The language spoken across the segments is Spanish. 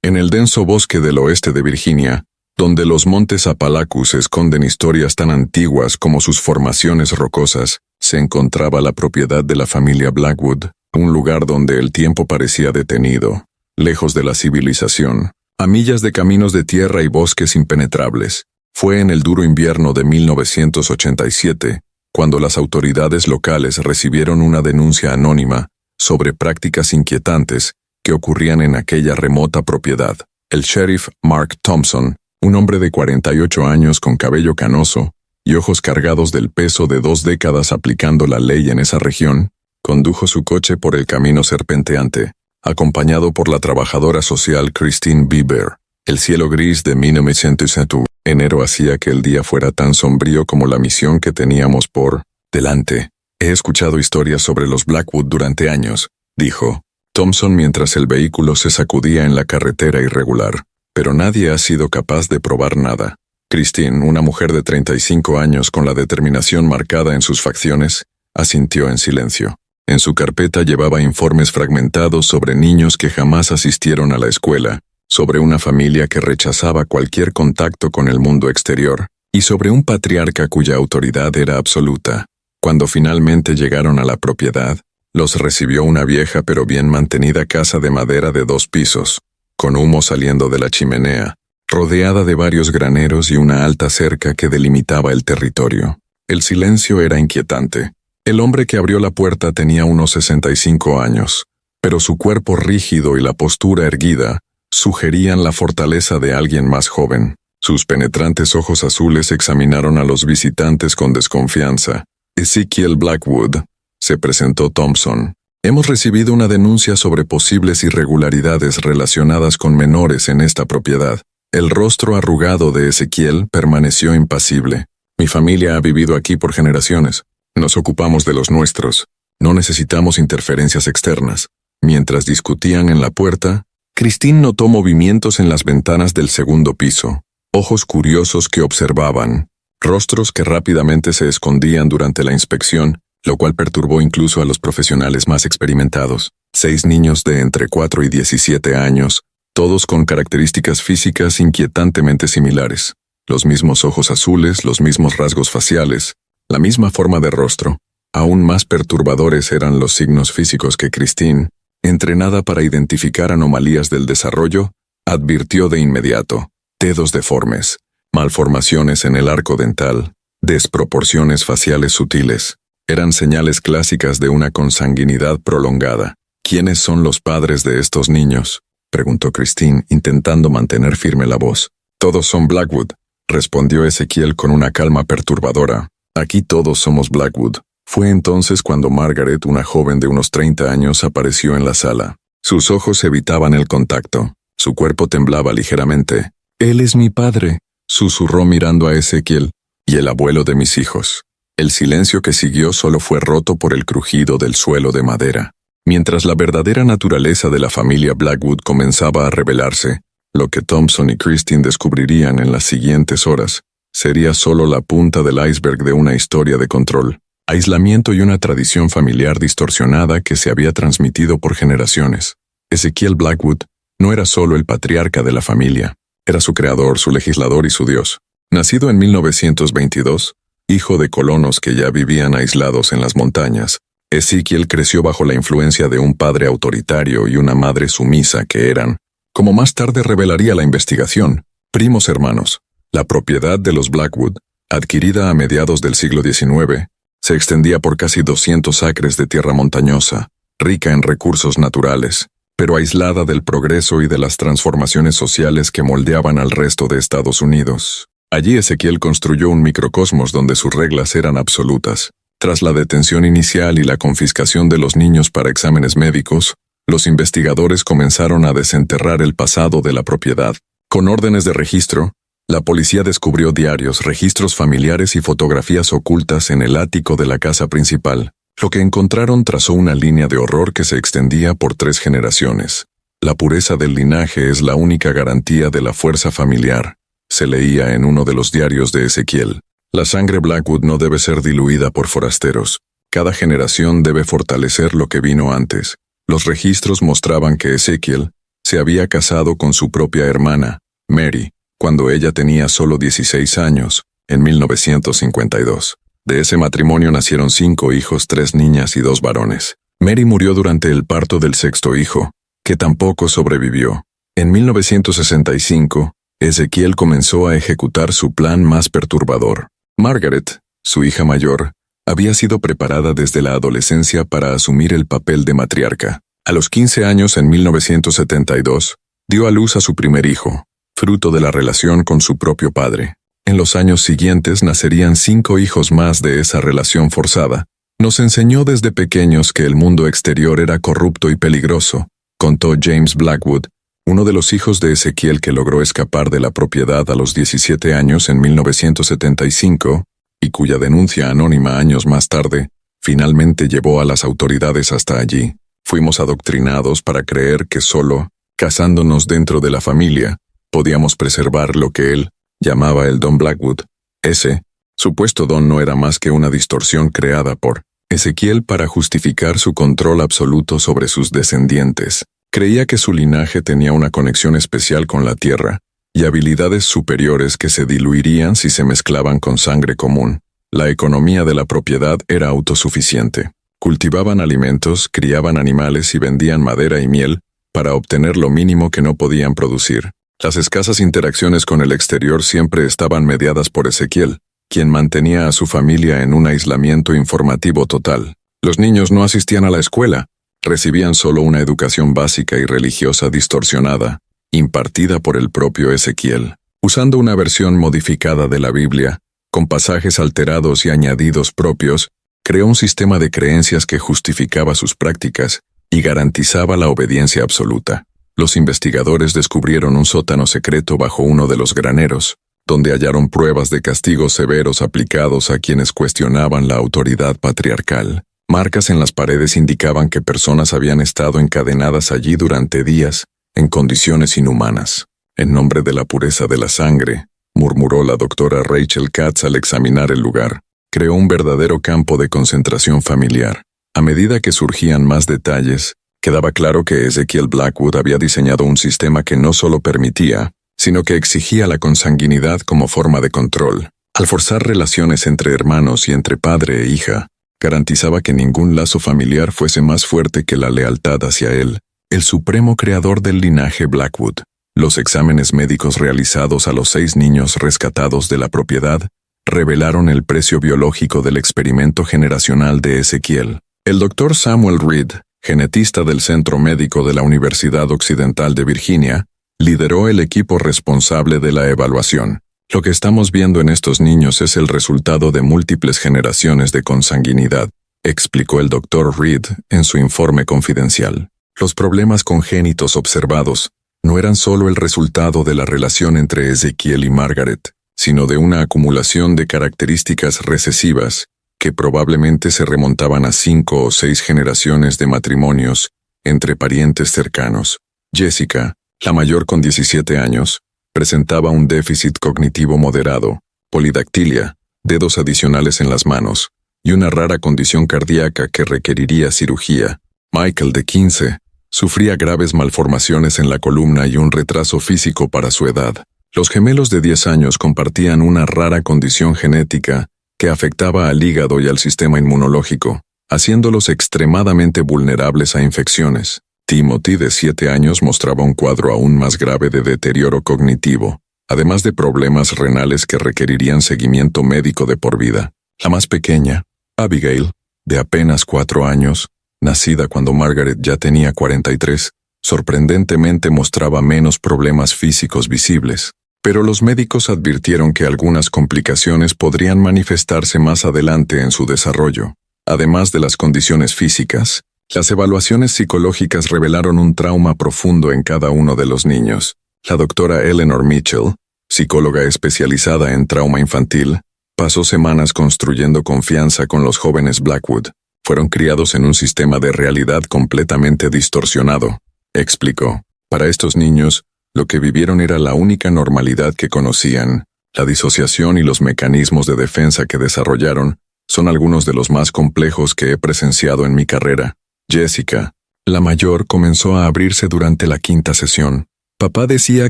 En el denso bosque del oeste de Virginia, donde los montes Appalachus esconden historias tan antiguas como sus formaciones rocosas, se encontraba la propiedad de la familia Blackwood, un lugar donde el tiempo parecía detenido, lejos de la civilización, a millas de caminos de tierra y bosques impenetrables. Fue en el duro invierno de 1987, cuando las autoridades locales recibieron una denuncia anónima sobre prácticas inquietantes que ocurrían en aquella remota propiedad. El sheriff Mark Thompson, un hombre de 48 años con cabello canoso y ojos cargados del peso de 2 décadas aplicando la ley en esa región, condujo su coche por el camino serpenteante, acompañado por la trabajadora social Christine Bieber. El cielo gris de 1907 enero hacía que el día fuera tan sombrío como la misión que teníamos por delante. He escuchado historias sobre los Blackwood durante años, dijo Thompson mientras el vehículo se sacudía en la carretera irregular, pero nadie ha sido capaz de probar nada. Christine, una mujer de 35 años con la determinación marcada en sus facciones, asintió en silencio. En su carpeta llevaba informes fragmentados sobre niños que jamás asistieron a la escuela, sobre una familia que rechazaba cualquier contacto con el mundo exterior, y sobre un patriarca cuya autoridad era absoluta. Cuando finalmente llegaron a la propiedad, los recibió una vieja pero bien mantenida casa de madera de 2 pisos, con humo saliendo de la chimenea, rodeada de varios graneros y una alta cerca que delimitaba el territorio. El silencio era inquietante. El hombre que abrió la puerta tenía unos 65 años, pero su cuerpo rígido y la postura erguida sugerían la fortaleza de alguien más joven. Sus penetrantes ojos azules examinaron a los visitantes con desconfianza. Ezekiel Blackwood, se presentó Thompson. Hemos recibido una denuncia sobre posibles irregularidades relacionadas con menores en esta propiedad. El rostro arrugado de Ezekiel permaneció impasible. Mi familia ha vivido aquí por generaciones. Nos ocupamos de los nuestros. No necesitamos interferencias externas. Mientras discutían en la puerta, Christine notó movimientos en las ventanas del segundo piso, ojos curiosos que observaban, rostros que rápidamente se escondían durante la inspección, lo cual perturbó incluso a los profesionales más experimentados. 6 niños de entre 4 y 17 años, todos con características físicas inquietantemente similares. Los mismos ojos azules, los mismos rasgos faciales, la misma forma de rostro. Aún más perturbadores eran los signos físicos que Christine, entrenada para identificar anomalías del desarrollo, advirtió de inmediato: dedos deformes, malformaciones en el arco dental, desproporciones faciales sutiles. Eran señales clásicas de una consanguinidad prolongada. ¿Quiénes son los padres de estos niños?, preguntó Christine, intentando mantener firme la voz. Todos son Blackwood, respondió Ezekiel con una calma perturbadora. Aquí todos somos Blackwood. Fue entonces cuando Margaret, una joven de unos 30 años, apareció en la sala. Sus ojos evitaban el contacto. Su cuerpo temblaba ligeramente. «Él es mi padre», susurró mirando a Ezekiel, «y el abuelo de mis hijos». El silencio que siguió solo fue roto por el crujido del suelo de madera. Mientras la verdadera naturaleza de la familia Blackwood comenzaba a revelarse, lo que Thompson y Christine descubrirían en las siguientes horas sería solo la punta del iceberg de una historia de control, aislamiento y una tradición familiar distorsionada que se había transmitido por generaciones. Ezekiel Blackwood no era solo el patriarca de la familia, era su creador, su legislador y su dios. Nacido en 1922, hijo de colonos que ya vivían aislados en las montañas, Ezekiel creció bajo la influencia de un padre autoritario y una madre sumisa que eran, como más tarde revelaría la investigación, primos hermanos. La propiedad de los Blackwood, adquirida a mediados del siglo XIX, se extendía por casi 200 acres de tierra montañosa, rica en recursos naturales, pero aislada del progreso y de las transformaciones sociales que moldeaban al resto de Estados Unidos. Allí Ezekiel construyó un microcosmos donde sus reglas eran absolutas. Tras la detención inicial y la confiscación de los niños para exámenes médicos, los investigadores comenzaron a desenterrar el pasado de la propiedad. Con órdenes de registro, la policía descubrió diarios, registros familiares y fotografías ocultas en el ático de la casa principal. Lo que encontraron trazó una línea de horror que se extendía por 3 generaciones. La pureza del linaje es la única garantía de la fuerza familiar, se leía en uno de los diarios de Ezekiel. La sangre Blackwood no debe ser diluida por forasteros. Cada generación debe fortalecer lo que vino antes. Los registros mostraban que Ezekiel Se había casado con su propia hermana, Mary, cuando ella tenía solo 16 años, en 1952. De ese matrimonio nacieron 5 hijos, 3 niñas y 2 varones. Mary murió durante el parto del sexto hijo, que tampoco sobrevivió. En 1965, Ezequiel comenzó a ejecutar su plan más perturbador. Margaret, su hija mayor, había sido preparada desde la adolescencia para asumir el papel de matriarca. A los 15 años, en 1972, dio a luz a su primer hijo, fruto de la relación con su propio padre. En los años siguientes nacerían 5 hijos más de esa relación forzada. Nos enseñó desde pequeños que el mundo exterior era corrupto y peligroso, contó James Blackwood, uno de los hijos de Ezequiel que logró escapar de la propiedad a los 17 años en 1975, y cuya denuncia anónima años más tarde finalmente llevó a las autoridades hasta allí. Fuimos adoctrinados para creer que solo, casándonos dentro de la familia, podíamos preservar lo que él llamaba el don Blackwood. Ese supuesto don no era más que una distorsión creada por Ezequiel para justificar su control absoluto sobre sus descendientes. Creía que su linaje tenía una conexión especial con la tierra y habilidades superiores que se diluirían si se mezclaban con sangre común. La economía de la propiedad era autosuficiente. Cultivaban alimentos, criaban animales y vendían madera y miel para obtener lo mínimo que no podían producir. Las escasas interacciones con el exterior siempre estaban mediadas por Ezequiel, quien mantenía a su familia en un aislamiento informativo total. Los niños no asistían a la escuela, recibían solo una educación básica y religiosa distorsionada, impartida por el propio Ezequiel. Usando una versión modificada de la Biblia, con pasajes alterados y añadidos propios, creó un sistema de creencias que justificaba sus prácticas y garantizaba la obediencia absoluta. Los investigadores descubrieron un sótano secreto bajo uno de los graneros, donde hallaron pruebas de castigos severos aplicados a quienes cuestionaban la autoridad patriarcal. Marcas en las paredes indicaban que personas habían estado encadenadas allí durante días, en condiciones inhumanas. En nombre de la pureza de la sangre, murmuró la doctora Rachel Katz al examinar el lugar. Creó un verdadero campo de concentración familiar. A medida que surgían más detalles, quedaba claro que Ezequiel Blackwood había diseñado un sistema que no solo permitía, sino que exigía la consanguinidad como forma de control. Al forzar relaciones entre hermanos y entre padre e hija, garantizaba que ningún lazo familiar fuese más fuerte que la lealtad hacia él, el supremo creador del linaje Blackwood. Los exámenes médicos realizados a los 6 niños rescatados de la propiedad revelaron el precio biológico del experimento generacional de Ezequiel. El Dr. Samuel Reed, genetista del Centro Médico de la Universidad Occidental de Virginia, lideró el equipo responsable de la evaluación. Lo que estamos viendo en estos niños es el resultado de múltiples generaciones de consanguinidad, explicó el Dr. Reed en su informe confidencial. Los problemas congénitos observados no eran solo el resultado de la relación entre Ezequiel y Margaret, sino de una acumulación de características recesivas que probablemente se remontaban a 5 o 6 generaciones de matrimonios entre parientes cercanos. Jessica, la mayor con 17 años, presentaba un déficit cognitivo moderado, polidactilia, dedos adicionales en las manos, y una rara condición cardíaca que requeriría cirugía. Michael, de 15, sufría graves malformaciones en la columna y un retraso físico para su edad. Los gemelos de 10 años compartían una rara condición genética que afectaba al hígado y al sistema inmunológico, haciéndolos extremadamente vulnerables a infecciones. Timothy, de 7 años, mostraba un cuadro aún más grave de deterioro cognitivo, además de problemas renales que requerirían seguimiento médico de por vida. La más pequeña, Abigail, de apenas 4 años, nacida cuando Margaret ya tenía 43, sorprendentemente mostraba menos problemas físicos visibles. Pero los médicos advirtieron que algunas complicaciones podrían manifestarse más adelante en su desarrollo. Además de las condiciones físicas, las evaluaciones psicológicas revelaron un trauma profundo en cada uno de los niños. La doctora Eleanor Mitchell, psicóloga especializada en trauma infantil, pasó semanas construyendo confianza con los jóvenes Blackwood. Fueron criados en un sistema de realidad completamente distorsionado, explicó. Para estos niños, lo que vivieron era la única normalidad que conocían. La disociación y los mecanismos de defensa que desarrollaron son algunos de los más complejos que he presenciado en mi carrera. Jessica, La mayor comenzó a abrirse durante la quinta sesión. Papá decía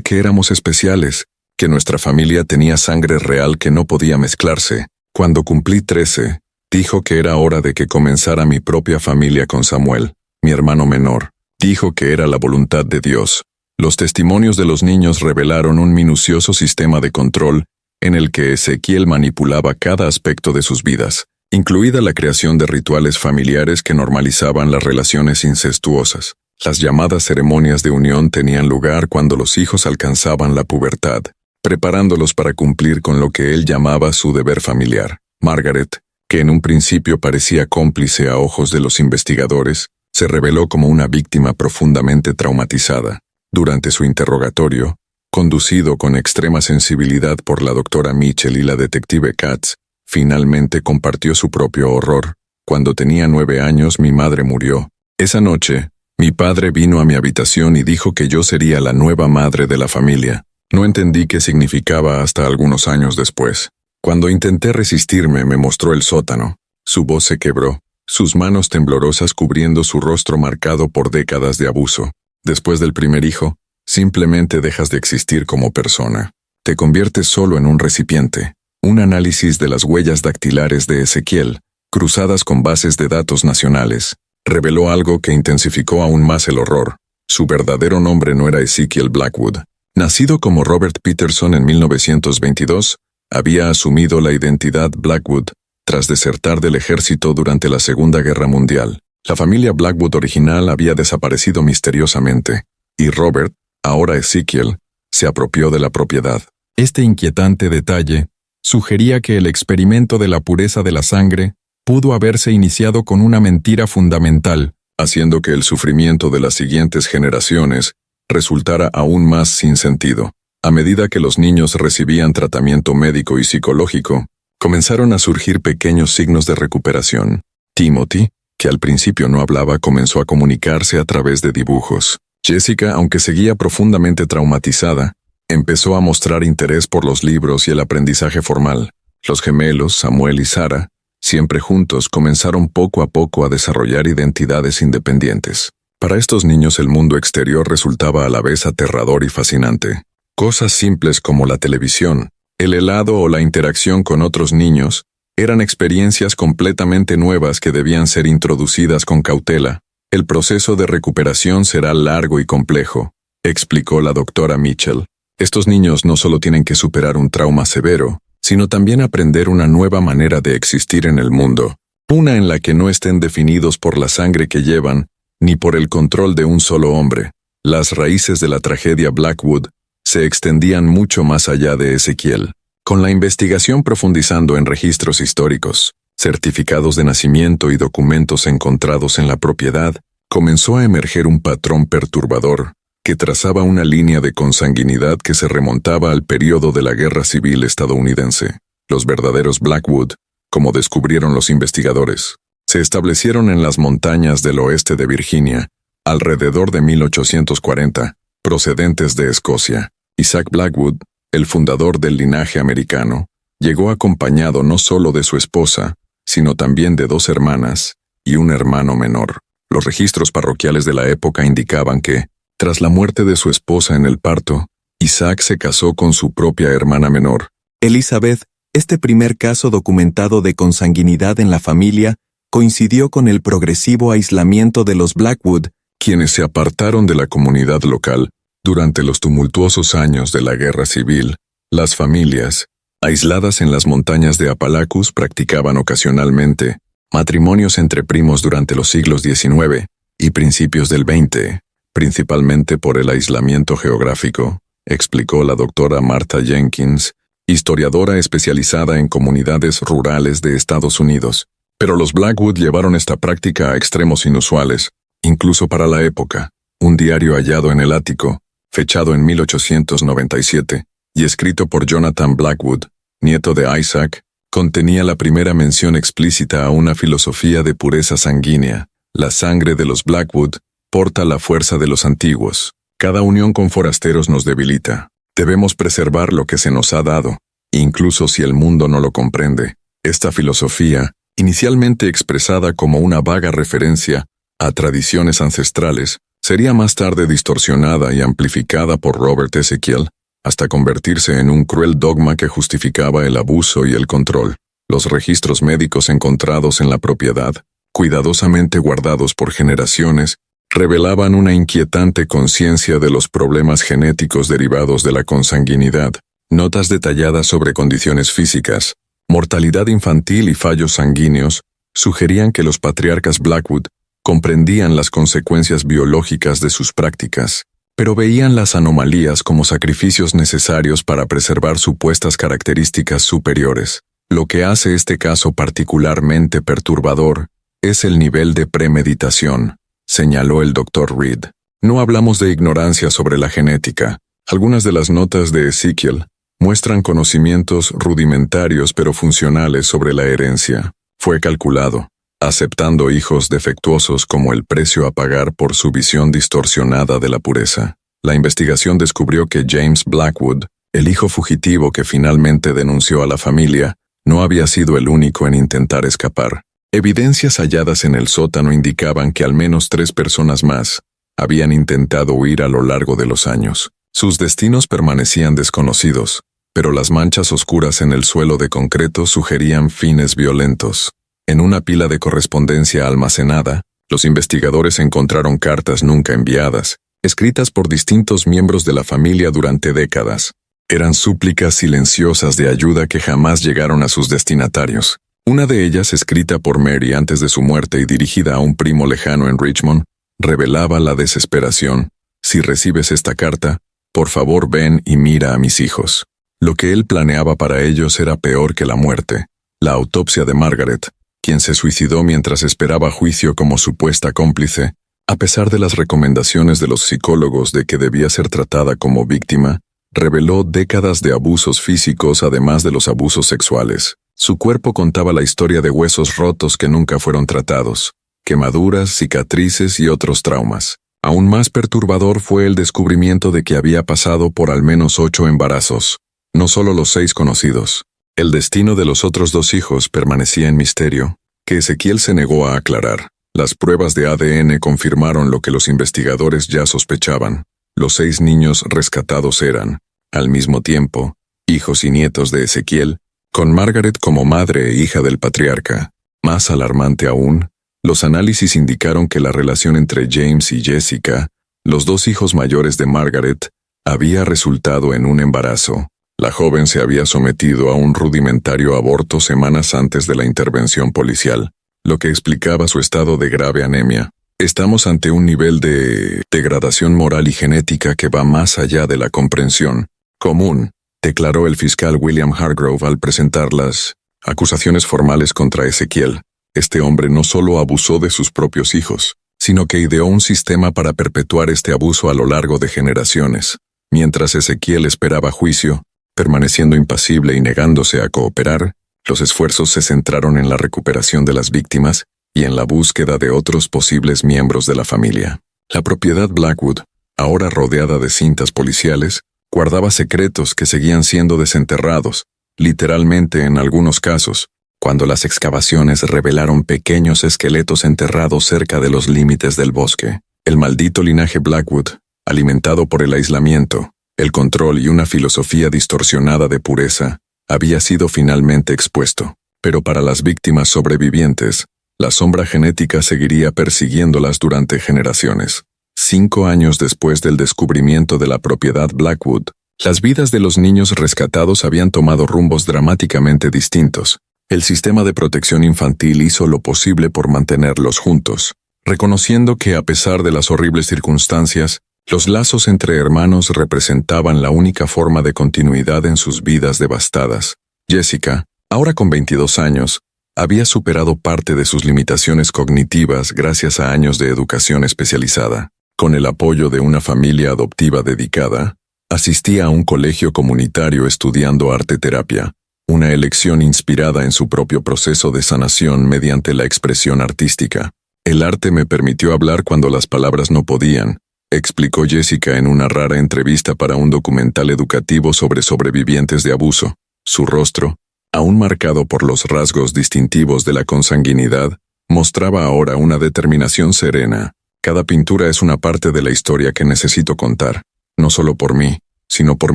que éramos especiales, que nuestra familia tenía sangre real que no podía mezclarse. Cuando cumplí 13, dijo que era hora de que comenzara mi propia familia con Samuel, mi hermano menor. Dijo que era la voluntad de Dios. Los testimonios de los niños revelaron un minucioso sistema de control en el que Ezequiel manipulaba cada aspecto de sus vidas, incluida la creación de rituales familiares que normalizaban las relaciones incestuosas. Las llamadas ceremonias de unión tenían lugar cuando los hijos alcanzaban la pubertad, preparándolos para cumplir con lo que él llamaba su deber familiar. Margaret, que en un principio parecía cómplice a ojos de los investigadores, se reveló como una víctima profundamente traumatizada. Durante su interrogatorio, conducido con extrema sensibilidad por la doctora Mitchell y la detective Katz, finalmente compartió su propio horror. Cuando tenía 9 años, mi madre murió. Esa noche, mi padre vino a mi habitación y dijo que yo sería la nueva madre de la familia. No entendí qué significaba hasta algunos años después. Cuando intenté resistirme, me mostró el sótano. Su voz se quebró, sus manos temblorosas cubriendo su rostro marcado por décadas de abuso. Después del primer hijo, simplemente dejas de existir como persona. Te conviertes solo en un recipiente. Un análisis de las huellas dactilares de Ezequiel, cruzadas con bases de datos nacionales, reveló algo que intensificó aún más el horror. Su verdadero nombre no era Ezekiel Blackwood. Nacido como Robert Peterson en 1922, había asumido la identidad Blackwood tras desertar del ejército durante la Segunda Guerra Mundial. La familia Blackwood original había desaparecido misteriosamente, y Robert, ahora Ezekiel, se apropió de la propiedad. Este inquietante detalle sugería que el experimento de la pureza de la sangre pudo haberse iniciado con una mentira fundamental, haciendo que el sufrimiento de las siguientes generaciones resultara aún más sin sentido. A medida que los niños recibían tratamiento médico y psicológico, comenzaron a surgir pequeños signos de recuperación. Timothy, que al principio no hablaba, comenzó a comunicarse a través de dibujos. Jessica, aunque seguía profundamente traumatizada, empezó a mostrar interés por los libros y el aprendizaje formal. Los gemelos, Samuel y Sarah, siempre juntos, comenzaron poco a poco a desarrollar identidades independientes. Para estos niños el mundo exterior resultaba a la vez aterrador y fascinante. Cosas simples como la televisión, el helado o la interacción con otros niños eran experiencias completamente nuevas que debían ser introducidas con cautela. El proceso de recuperación será largo y complejo, explicó la doctora Mitchell. Estos niños no solo tienen que superar un trauma severo, sino también aprender una nueva manera de existir en el mundo, una en la que no estén definidos por la sangre que llevan, ni por el control de un solo hombre. Las raíces de la tragedia Blackwood se extendían mucho más allá de Ezequiel. Con la investigación profundizando en registros históricos, certificados de nacimiento y documentos encontrados en la propiedad, comenzó a emerger un patrón perturbador que trazaba una línea de consanguinidad que se remontaba al periodo de la Guerra Civil estadounidense. Los verdaderos Blackwood, como descubrieron los investigadores, se establecieron en las montañas del oeste de Virginia, alrededor de 1840, procedentes de Escocia. Isaac Blackwood, el fundador del linaje americano, llegó acompañado no solo de su esposa, sino también de 2 hermanas y un hermano menor. Los registros parroquiales de la época indicaban que, tras la muerte de su esposa en el parto, Isaac se casó con su propia hermana menor. Elizabeth, este primer caso documentado de consanguinidad en la familia, coincidió con el progresivo aislamiento de los Blackwood, quienes se apartaron de la comunidad local durante los tumultuosos años de la Guerra Civil. Las familias, aisladas en las montañas de Appalachus, practicaban ocasionalmente matrimonios entre primos durante los siglos XIX y principios del XX, principalmente por el aislamiento geográfico, explicó la doctora Martha Jenkins, historiadora especializada en comunidades rurales de Estados Unidos. Pero los Blackwood llevaron esta práctica a extremos inusuales, incluso para la época. Un diario hallado en el ático, fechado en 1897, y escrito por Jonathan Blackwood, nieto de Isaac, contenía la primera mención explícita a una filosofía de pureza sanguínea. La sangre de los Blackwood porta la fuerza de los antiguos. Cada unión con forasteros nos debilita. Debemos preservar lo que se nos ha dado, incluso si el mundo no lo comprende. Esta filosofía, inicialmente expresada como una vaga referencia a tradiciones ancestrales, sería más tarde distorsionada y amplificada por Robert Ezekiel, hasta convertirse en un cruel dogma que justificaba el abuso y el control. Los registros médicos encontrados en la propiedad, cuidadosamente guardados por generaciones, revelaban una inquietante conciencia de los problemas genéticos derivados de la consanguinidad. Notas detalladas sobre condiciones físicas, mortalidad infantil y fallos sanguíneos sugerían que los patriarcas Blackwood comprendían las consecuencias biológicas de sus prácticas, pero veían las anomalías como sacrificios necesarios para preservar supuestas características superiores. Lo que hace este caso particularmente perturbador es el nivel de premeditación, señaló el Dr. Reed. No hablamos de ignorancia sobre la genética. Algunas de las notas de Ezekiel muestran conocimientos rudimentarios pero funcionales sobre la herencia. Fue calculado, aceptando hijos defectuosos como el precio a pagar por su visión distorsionada de la pureza. La investigación descubrió que James Blackwood, el hijo fugitivo que finalmente denunció a la familia, no había sido el único en intentar escapar. Evidencias halladas en el sótano indicaban que al menos 3 personas más habían intentado huir a lo largo de los años. Sus destinos permanecían desconocidos, pero las manchas oscuras en el suelo de concreto sugerían fines violentos. En una pila de correspondencia almacenada, los investigadores encontraron cartas nunca enviadas, escritas por distintos miembros de la familia durante décadas. Eran súplicas silenciosas de ayuda que jamás llegaron a sus destinatarios. Una de ellas, escrita por Mary antes de su muerte y dirigida a un primo lejano en Richmond, revelaba la desesperación. Si recibes esta carta, por favor ven y mira a mis hijos. Lo que él planeaba para ellos era peor que la muerte. La autopsia de Margaret, quien se suicidó mientras esperaba juicio como supuesta cómplice, a pesar de las recomendaciones de los psicólogos de que debía ser tratada como víctima, reveló décadas de abusos físicos además de los abusos sexuales. Su cuerpo contaba la historia de huesos rotos que nunca fueron tratados, quemaduras, cicatrices y otros traumas. Aún más perturbador fue el descubrimiento de que había pasado por al menos 8 embarazos, no solo los 6 conocidos. El destino de los otros 2 hijos permanecía en misterio, que Ezekiel se negó a aclarar. Las pruebas de ADN confirmaron lo que los investigadores ya sospechaban. Los 6 niños rescatados eran, al mismo tiempo, hijos y nietos de Ezekiel, con Margaret como madre e hija del patriarca. Más alarmante aún, los análisis indicaron que la relación entre James y Jessica, los 2 hijos mayores de Margaret, había resultado en un embarazo. La joven se había sometido a un rudimentario aborto semanas antes de la intervención policial, lo que explicaba su estado de grave anemia. Estamos ante un nivel de degradación moral y genética que va más allá de la comprensión común, declaró el fiscal William Hargrove al presentar las acusaciones formales contra Ezekiel. Este hombre no solo abusó de sus propios hijos, sino que ideó un sistema para perpetuar este abuso a lo largo de generaciones. Mientras Ezekiel esperaba juicio, permaneciendo impasible y negándose a cooperar, los esfuerzos se centraron en la recuperación de las víctimas y en la búsqueda de otros posibles miembros de la familia. La propiedad Blackwood, ahora rodeada de cintas policiales, guardaba secretos que seguían siendo desenterrados, literalmente en algunos casos, cuando las excavaciones revelaron pequeños esqueletos enterrados cerca de los límites del bosque. El maldito linaje Blackwood, alimentado por el aislamiento, el control y una filosofía distorsionada de pureza, había sido finalmente expuesto. Pero para las víctimas sobrevivientes, la sombra genética seguiría persiguiéndolas durante generaciones. 5 años después del descubrimiento de la propiedad Blackwood, las vidas de los niños rescatados habían tomado rumbos dramáticamente distintos. El sistema de protección infantil hizo lo posible por mantenerlos juntos, reconociendo que a pesar de las horribles circunstancias, los lazos entre hermanos representaban la única forma de continuidad en sus vidas devastadas. Jessica, ahora con 22 años, había superado parte de sus limitaciones cognitivas gracias a años de educación especializada. Con el apoyo de una familia adoptiva dedicada, asistía a un colegio comunitario estudiando arte-terapia, una elección inspirada en su propio proceso de sanación mediante la expresión artística. El arte me permitió hablar cuando las palabras no podían, explicó Jessica en una rara entrevista para un documental educativo sobre sobrevivientes de abuso. Su rostro, aún marcado por los rasgos distintivos de la consanguinidad, mostraba ahora una determinación serena. Cada pintura es una parte de la historia que necesito contar, no solo por mí, sino por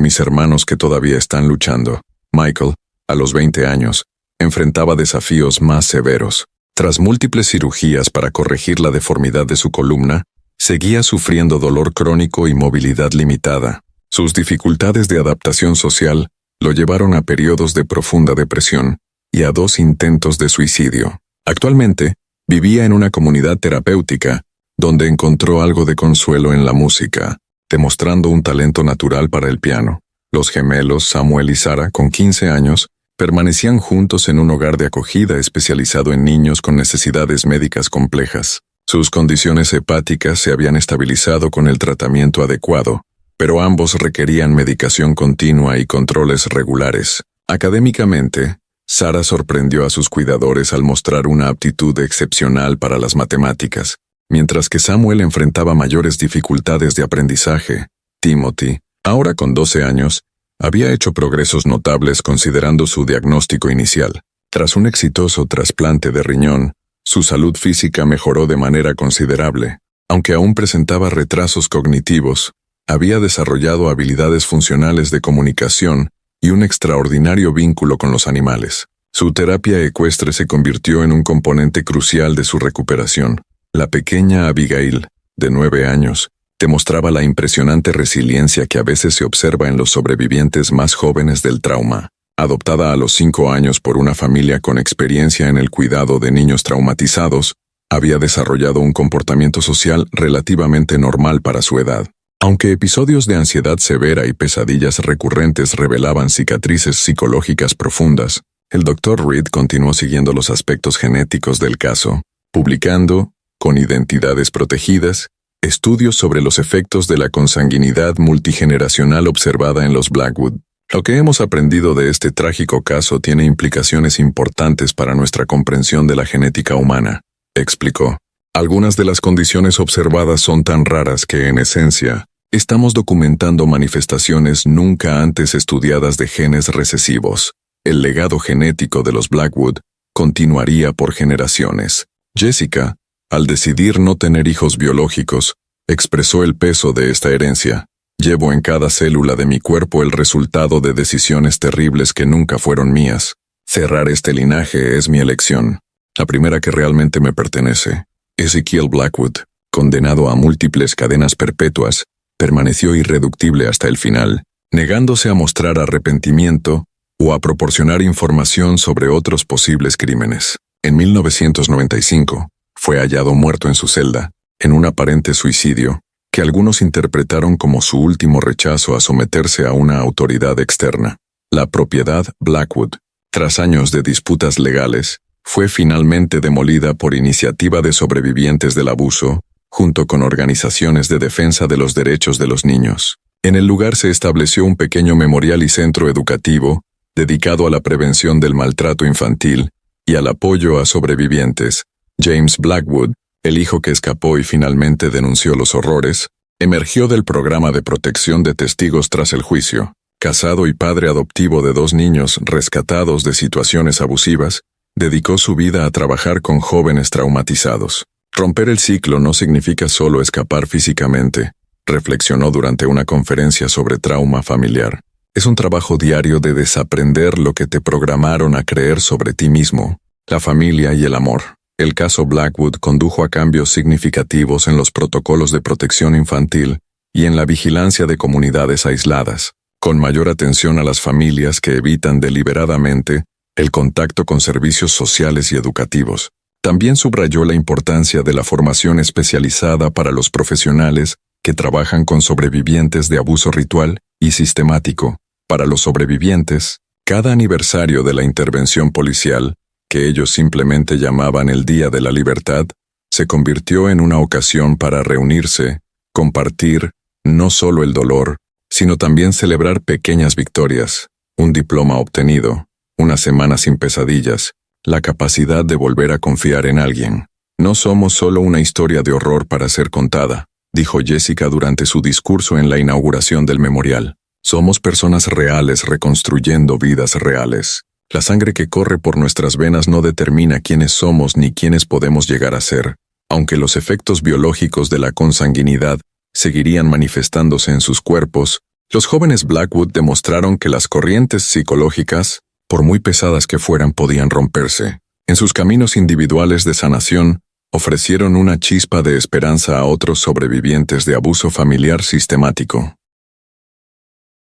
mis hermanos que todavía están luchando. Michael, a los 20 años, enfrentaba desafíos más severos. Tras múltiples cirugías para corregir la deformidad de su columna, seguía sufriendo dolor crónico y movilidad limitada. Sus dificultades de adaptación social lo llevaron a periodos de profunda depresión y a 2 intentos de suicidio. Actualmente, vivía en una comunidad terapéutica, donde encontró algo de consuelo en la música, demostrando un talento natural para el piano. Los gemelos Samuel y Sarah, con 15 años, permanecían juntos en un hogar de acogida especializado en niños con necesidades médicas complejas. Sus condiciones hepáticas se habían estabilizado con el tratamiento adecuado, pero ambos requerían medicación continua y controles regulares. Académicamente, Sarah sorprendió a sus cuidadores al mostrar una aptitud excepcional para las matemáticas, mientras que Samuel enfrentaba mayores dificultades de aprendizaje. Timothy, ahora con 12 años, había hecho progresos notables considerando su diagnóstico inicial. Tras un exitoso trasplante de riñón, su salud física mejoró de manera considerable. Aunque aún presentaba retrasos cognitivos, había desarrollado habilidades funcionales de comunicación y un extraordinario vínculo con los animales. Su terapia ecuestre se convirtió en un componente crucial de su recuperación. La pequeña Abigail, de 9 años, demostraba la impresionante resiliencia que a veces se observa en los sobrevivientes más jóvenes del trauma. Adoptada a los 5 años por una familia con experiencia en el cuidado de niños traumatizados, había desarrollado un comportamiento social relativamente normal para su edad. Aunque episodios de ansiedad severa y pesadillas recurrentes revelaban cicatrices psicológicas profundas, el Dr. Reed continuó siguiendo los aspectos genéticos del caso, publicando, con identidades protegidas, estudios sobre los efectos de la consanguinidad multigeneracional observada en los Blackwood. Lo que hemos aprendido de este trágico caso tiene implicaciones importantes para nuestra comprensión de la genética humana, explicó. Algunas de las condiciones observadas son tan raras que, en esencia, estamos documentando manifestaciones nunca antes estudiadas de genes recesivos. El legado genético de los Blackwood continuaría por generaciones. Jessica, al decidir no tener hijos biológicos, expresó el peso de esta herencia. Llevo en cada célula de mi cuerpo el resultado de decisiones terribles que nunca fueron mías. Cerrar este linaje es mi elección, la primera que realmente me pertenece. Ezekiel Blackwood, condenado a múltiples cadenas perpetuas, permaneció irreductible hasta el final, negándose a mostrar arrepentimiento o a proporcionar información sobre otros posibles crímenes. En 1995, fue hallado muerto en su celda, en un aparente suicidio, que algunos interpretaron como su último rechazo a someterse a una autoridad externa. La propiedad Blackwood, tras años de disputas legales, fue finalmente demolida por iniciativa de sobrevivientes del abuso, junto con organizaciones de defensa de los derechos de los niños. En el lugar se estableció un pequeño memorial y centro educativo, dedicado a la prevención del maltrato infantil y al apoyo a sobrevivientes. James Blackwood, el hijo que escapó y finalmente denunció los horrores, emergió del programa de protección de testigos tras el juicio. Casado y padre adoptivo de 2 niños rescatados de situaciones abusivas, dedicó su vida a trabajar con jóvenes traumatizados. Romper el ciclo no significa solo escapar físicamente, reflexionó durante una conferencia sobre trauma familiar. Es un trabajo diario de desaprender lo que te programaron a creer sobre ti mismo, la familia y el amor. El caso Blackwood condujo a cambios significativos en los protocolos de protección infantil y en la vigilancia de comunidades aisladas, con mayor atención a las familias que evitan deliberadamente el contacto con servicios sociales y educativos. También subrayó la importancia de la formación especializada para los profesionales que trabajan con sobrevivientes de abuso ritual y sistemático. Para los sobrevivientes, cada aniversario de la intervención policial, que ellos simplemente llamaban el Día de la Libertad, se convirtió en una ocasión para reunirse, compartir, no solo el dolor, sino también celebrar pequeñas victorias, un diploma obtenido, una semana sin pesadillas, la capacidad de volver a confiar en alguien. No somos solo una historia de horror para ser contada, dijo Jessica durante su discurso en la inauguración del memorial. Somos personas reales reconstruyendo vidas reales. La sangre que corre por nuestras venas no determina quiénes somos ni quiénes podemos llegar a ser, aunque los efectos biológicos de la consanguinidad seguirían manifestándose en sus cuerpos. Los jóvenes Blackwood demostraron que las corrientes psicológicas, por muy pesadas que fueran, podían romperse. En sus caminos individuales de sanación, ofrecieron una chispa de esperanza a otros sobrevivientes de abuso familiar sistemático.